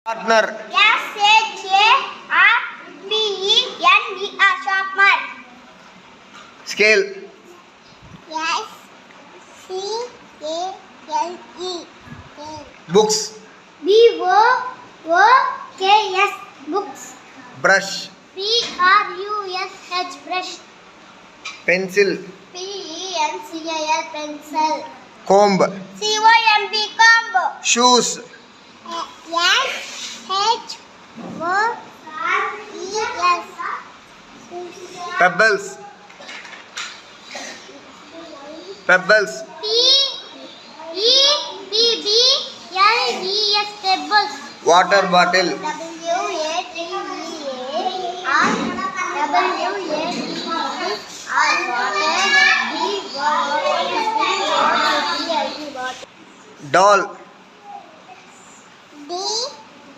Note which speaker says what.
Speaker 1: Sharpener.
Speaker 2: SHARPENER. Sharpener.
Speaker 1: Scale.
Speaker 2: SCALE.
Speaker 1: Books.
Speaker 2: BOOKS. Books.
Speaker 1: Brush.
Speaker 2: BRUSH. Brush.
Speaker 1: Pencil.
Speaker 2: PENCIL. Pencil.
Speaker 1: Comb.
Speaker 2: COMB. Comb.
Speaker 1: Shoes.
Speaker 2: SHOES.
Speaker 1: Pebbles. Pebbles.
Speaker 2: PEBBLES. Pebbles.
Speaker 1: Water bottle.
Speaker 2: WATER.
Speaker 1: Doll.